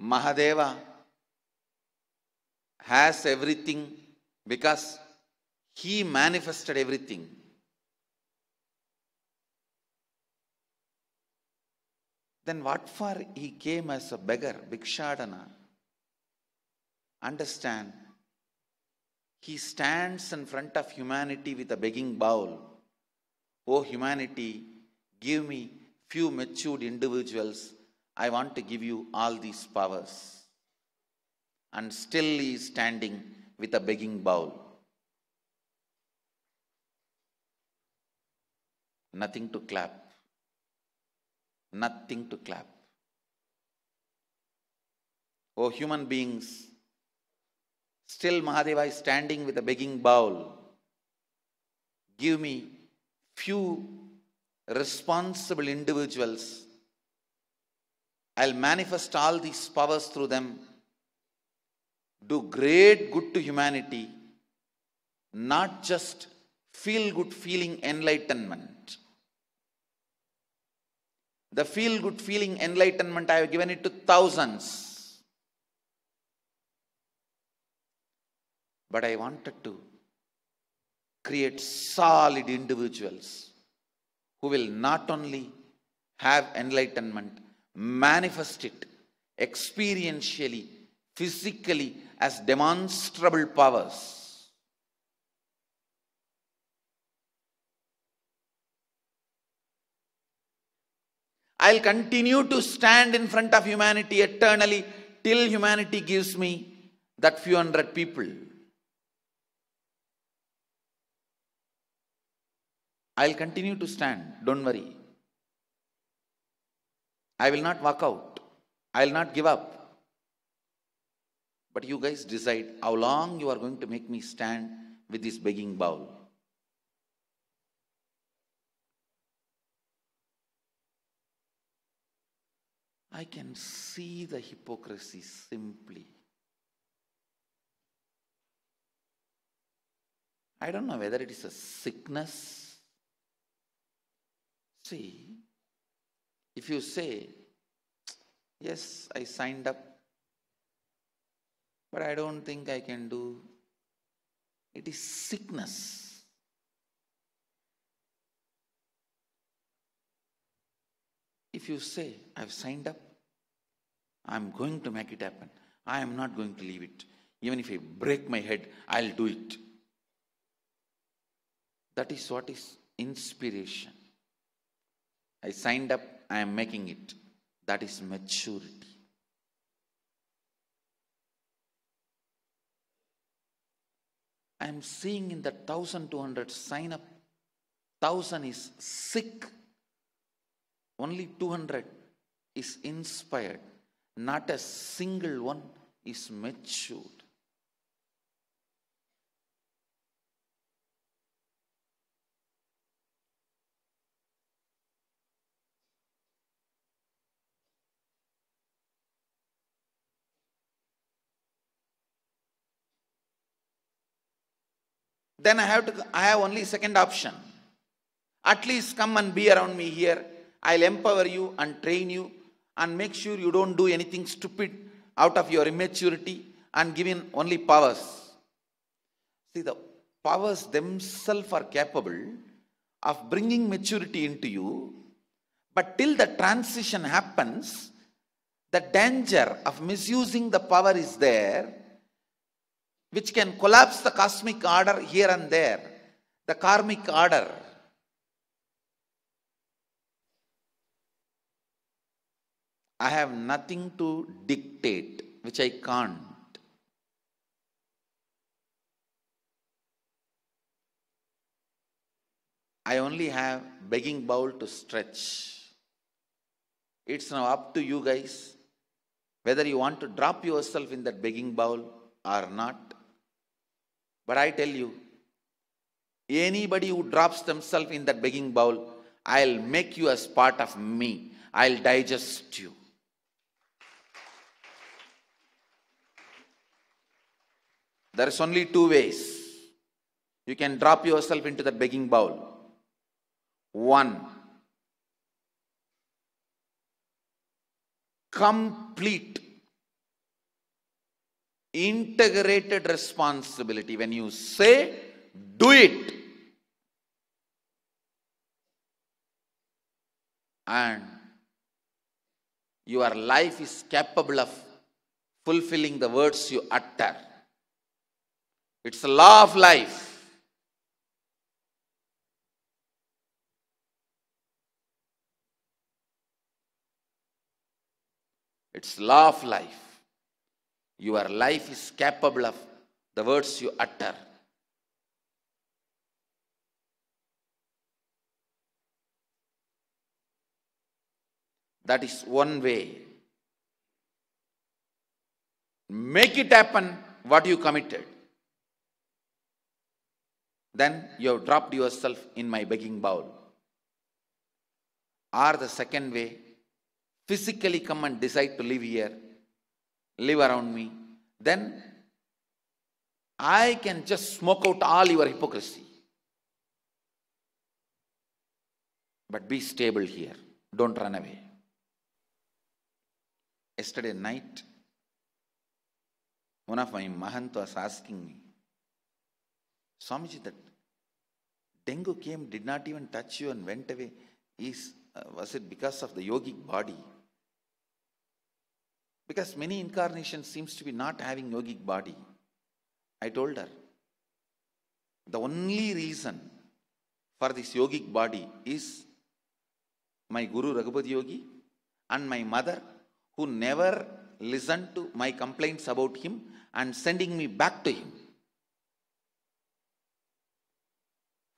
Mahadeva has everything because he manifested everything. Then what for he came as a beggar, Bhikshadana? Understand, he stands in front of humanity with a begging bowl. Oh humanity, give me few matured individuals. I want to give you all these powers. And still he is standing with a begging bowl. Nothing to clap. Nothing to clap. Oh human beings, still Mahadeva is standing with a begging bowl. Give me few responsible individuals. I'll manifest all these powers through them. Do great good to humanity. Not just feel good feeling enlightenment. The feel good feeling enlightenment, I have given it to thousands. But I wanted to create solid individuals who will not only have enlightenment, manifest it experientially, physically as demonstrable powers. I'll continue to stand in front of humanity eternally till humanity gives me that few hundred people. I'll continue to stand, don't worry. I will not walk out. I will not give up. But you guys decide how long you are going to make me stand with this begging bowl. I can see the hypocrisy simply. I don't know whether it is a sickness. See, if you say, yes, I signed up, but I don't think I can do, it is sickness. If you say, I've signed up, I'm going to make it happen, I am not going to leave it. Even if I break my head, I'll do it. That is what is inspiration. I signed up, I am making it. That is maturity. I am seeing in the 1,200 sign up, 1,000 is sick. Only 200 is inspired. Not a single one is matured. Then I have only second option. At least come and be around me here. I'll empower you and train you and make sure you don't do anything stupid out of your immaturity and give in only powers. See, the powers themselves are capable of bringing maturity into you, but till the transition happens, the danger of misusing the power is there, which can collapse the cosmic order here and there, the karmic order. I have nothing to dictate, which I can't. I only have begging bowl to stretch. It's now up to you guys whether you want to drop yourself in that begging bowl or not. But I tell you, anybody who drops themselves in that begging bowl, I'll make you as part of me. I'll digest you. There is only two ways you can drop yourself into that begging bowl. One, complete integrated responsibility. When you say, do it. And your life is capable of fulfilling the words you utter. It's a law of life. It's law of life. Your life is capable of the words you utter. That is one way. Make it happen what you committed. Then you have dropped yourself in my begging bowl. Or the second way, physically come and decide to live here, live around me. Then I can just smoke out all your hypocrisy. But be stable here. Don't run away. Yesterday night, one of my mahant was asking me, Swamiji, that dengue came, did not even touch you and went away. Was it because of the yogic body? Because many incarnations seems to be not having yogic body. I told her, the only reason for this yogic body is my Guru Raghupati Yogi and my mother, who never listened to my complaints about him and sending me back to him.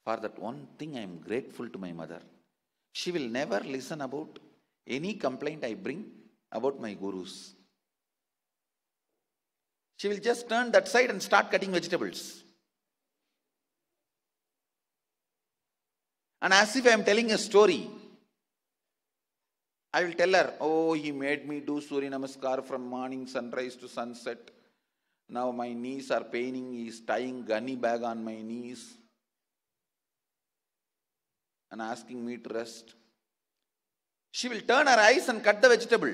For that one thing I am grateful to my mother. She will never listen about any complaint I bring about my gurus. She will just turn that side and start cutting vegetables. And as if I am telling a story, I will tell her, oh, he made me do Surya Namaskar from morning sunrise to sunset. Now my knees are paining. He is tying gunny bag on my knees and asking me to rest. She will turn her eyes and cut the vegetable.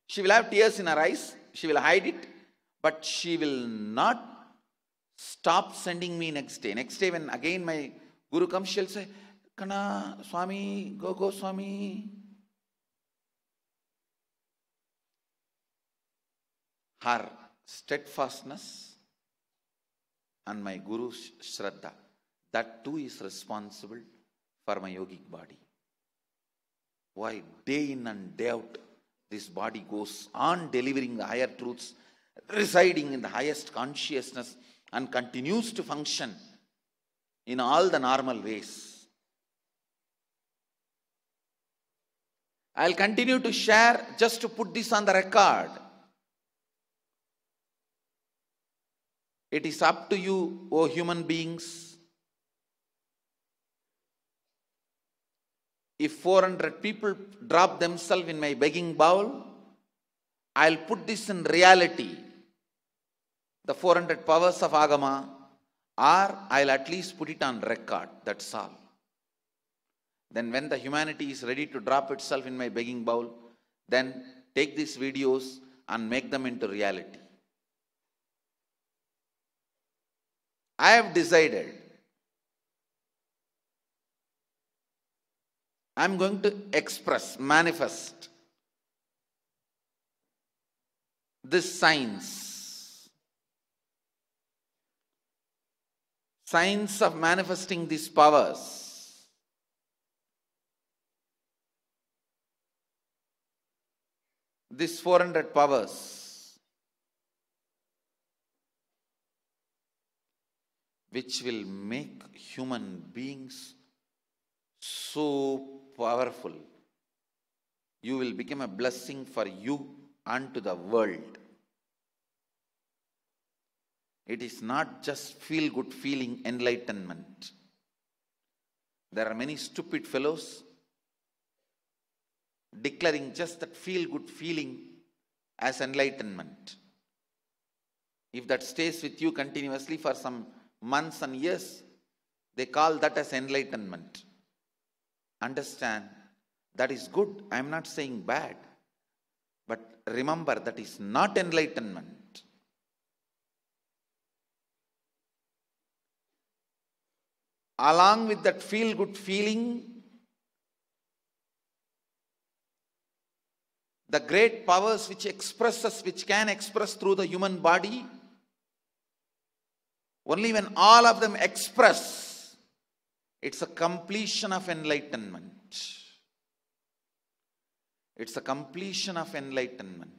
She will have tears in her eyes. She will hide it. But she will not stop sending me next day. Next day when again my Guru comes, she will say, Kana, Swami, go Swami. Her steadfastness and my Guru's Shraddha, that too is responsible for my yogic body. Why day in and day out this body goes on delivering the higher truths, residing in the highest consciousness, and continues to function in all the normal ways. I'll continue to share just to put this on the record. It is up to you, O human beings. If 400 people drop themselves in my begging bowl, I'll put this in reality, the 400 powers of Agama, or I'll at least put it on record, that's all. Then when the humanity is ready to drop itself in my begging bowl, then take these videos and make them into reality. I have decided I'm going to express, manifest this science of manifesting these powers. These 400 powers, which will make human beings so powerful. You will become a blessing for you and to the world. It is not just feel-good feeling enlightenment. There are many stupid fellows declaring just that feel-good feeling as enlightenment. If that stays with you continuously for some months and years, they call that as enlightenment. Understand, that is good. I am not saying bad. But remember, that is not enlightenment. along with that feel-good feeling, the great powers which can express through the human body, only when all of them express, it's a completion of enlightenment. It's a completion of enlightenment.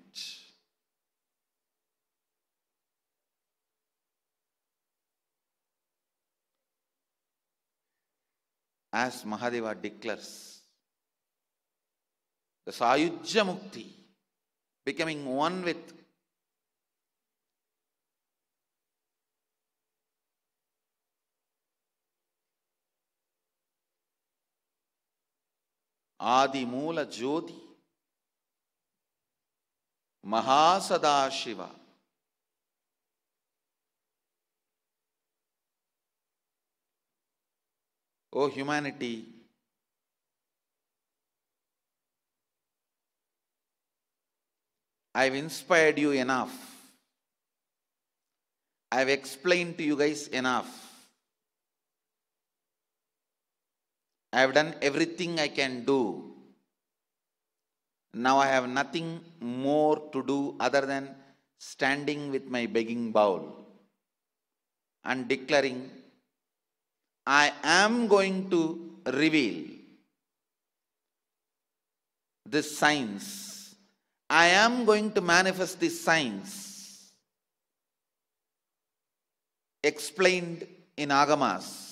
As Mahadeva declares, the Sayujya Mukti, becoming one with Adi Moola Jyoti, Mahasannidhanam. O humanity, I've inspired you enough. I've explained to you guys enough. I've done everything I can do. Now I have nothing more to do other than standing with my begging bowl and declaring, I am going to reveal this science. I am going to manifest this science explained in Agamas.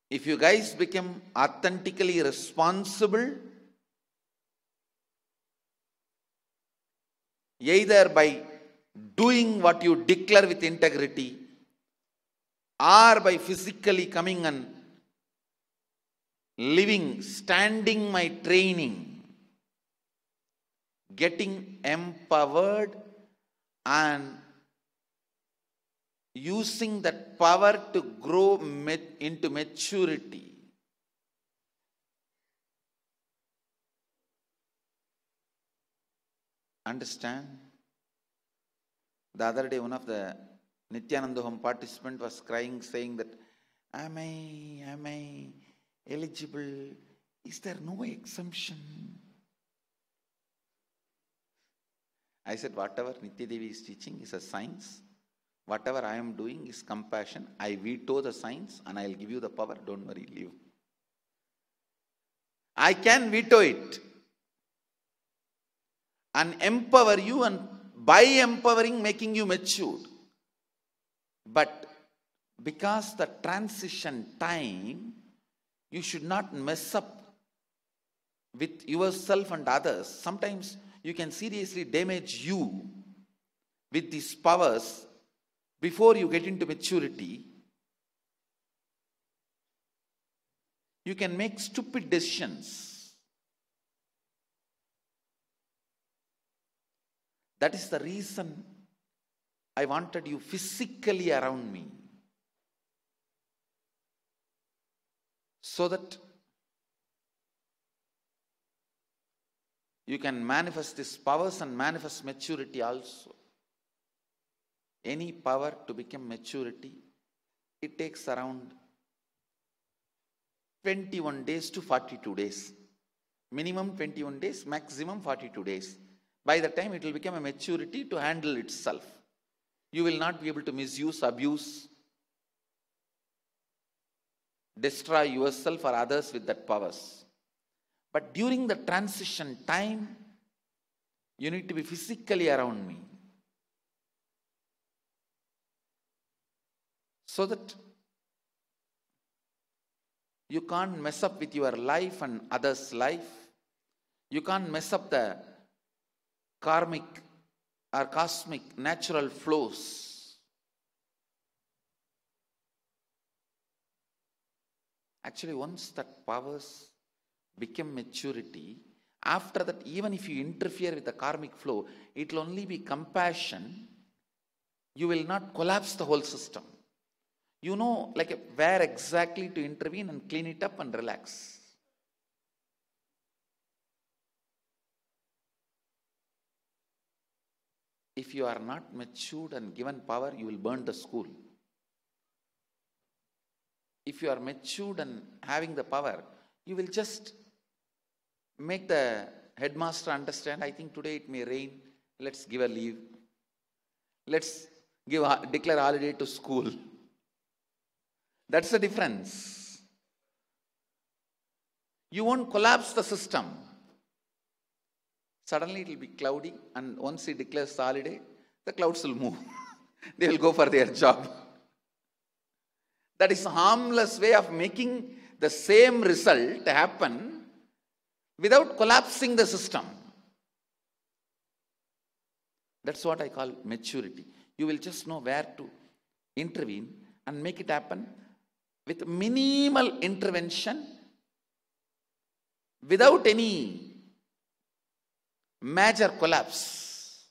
If you guys become authentically responsible, either by doing what you declare with integrity, or by physically coming and living, standing my training, getting empowered and using that power to grow into maturity. Understand? The other day, one of the Nithyananda home participant was crying, saying that, am I eligible? Is there no exemption? I said, whatever Nitya Devi is teaching is a science. Whatever I am doing is compassion. I veto the science and I will give you the power. Don't worry, leave. I can veto it and empower you, and by empowering, making you matured. But because the transition time, you should not mess up with yourself and others. Sometimes you can seriously damage you with these powers before you get into maturity. You can make stupid decisions. That is the reason I wanted you physically around me, so that you can manifest these powers and manifest maturity also. Any power to become maturity, it takes around 21 days to 42 days. Minimum 21 days, maximum 42 days. By the time it will become a maturity to handle itself. You will not be able to misuse, abuse, destroy yourself or others with that powers. But during the transition time, you need to be physically around me, so that you can't mess up with your life and others' life. You can't mess up the karmic or cosmic natural flows. Actually, once that powers become maturity, after that, even if you interfere with the karmic flow, it will only be compassion. You will not collapse the whole system. You know, like where exactly to intervene and clean it up and relax. If you are not matured and given power, you will burn the school. if you are matured and having the power, you will just make the headmaster understand, I think today it may rain, let's give a leave. Let's declare holiday to school. That's the difference. You won't collapse the system. Suddenly it will be cloudy, and once he declares holiday, the clouds will move. They will go for their job. That is a harmless way of making the same result happen without collapsing the system. That's what I call maturity. You will just know where to intervene and make it happen with minimal intervention, without any major collapse.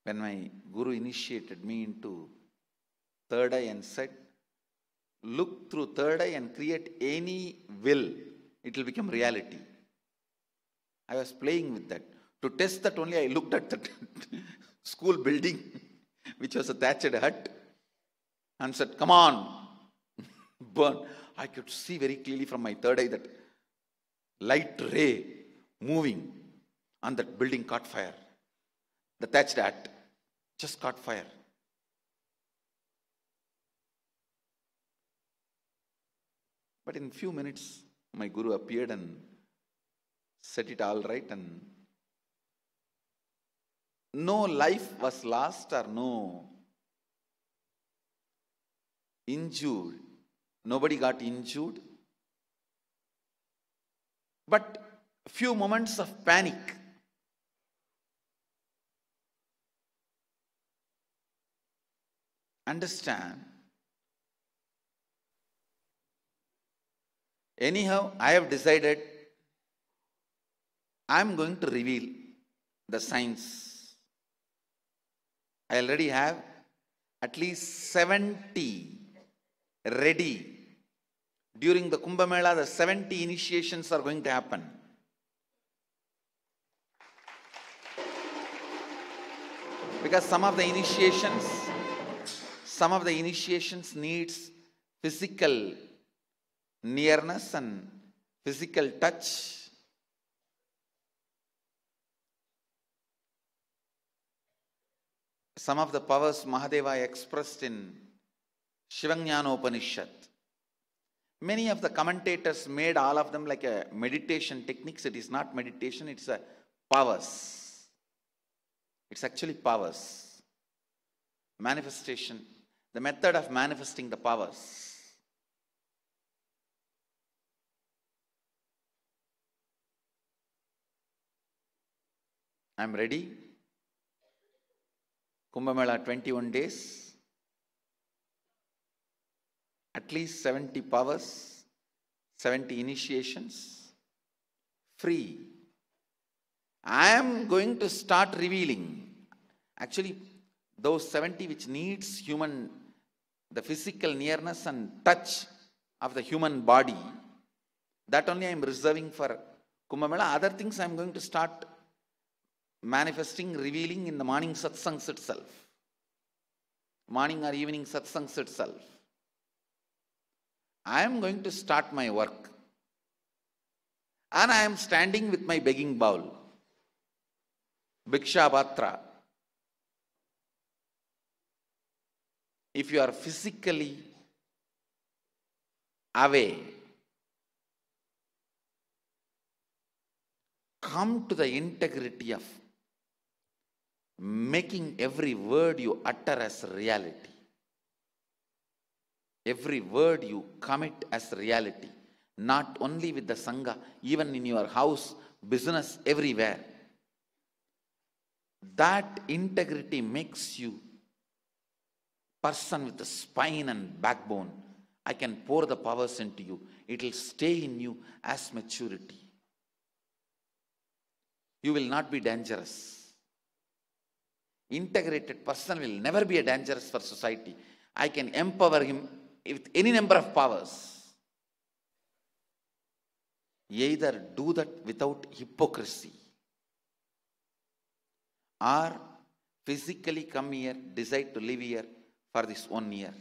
When my Guru initiated me into third eye and said, look through third eye and create any will, it will become reality. I was playing with that. To test that only, I looked at the school building, which was a thatched hut, and said, come on, burn. I could see very clearly from my third eye that light ray moving, and that building caught fire. The thatched hut just caught fire. But in few minutes, my Guru appeared and set it all right, and no life was lost or no injured. Nobody got injured. But few moments of panic. Understand? Anyhow, I have decided I am going to reveal the science. I already have at least 70 ready. During the Kumbh Mela, the 70 initiations are going to happen. Because some of the initiations needs physical nearness and physical touch. Some of the powers Mahadeva expressed in Shivajnana Upanishad. Many of the commentators made all of them like a meditation techniques. It is not meditation, it's a powers. It's actually powers. Manifestation. The method of manifesting the powers. I'm ready. Kumbh Mela 21 days. At least 70 powers, 70 initiations. Free. I am going to start revealing. Actually, those 70 which needs the physical nearness and touch of the human body, that only I am reserving for Kumbh Mela. Other things I am going to start manifesting, revealing in the morning satsangs itself. Morning or evening satsangs itself. I am going to start my work. And I am standing with my begging bowl. Bhiksha Patra. If you are physically away, come to the integrity of making every word you utter as reality. Every word you commit as reality. Not only with the Sangha, even in your house, business, everywhere. That integrity makes you person with a spine and backbone. I can pour the powers into you. It will stay in you as maturity. You will not be dangerous. Integrated person will never be a dangerous for society. I can empower him with any number of powers. Either do that without hypocrisy, or physically come here, decide to live here for this 1 year.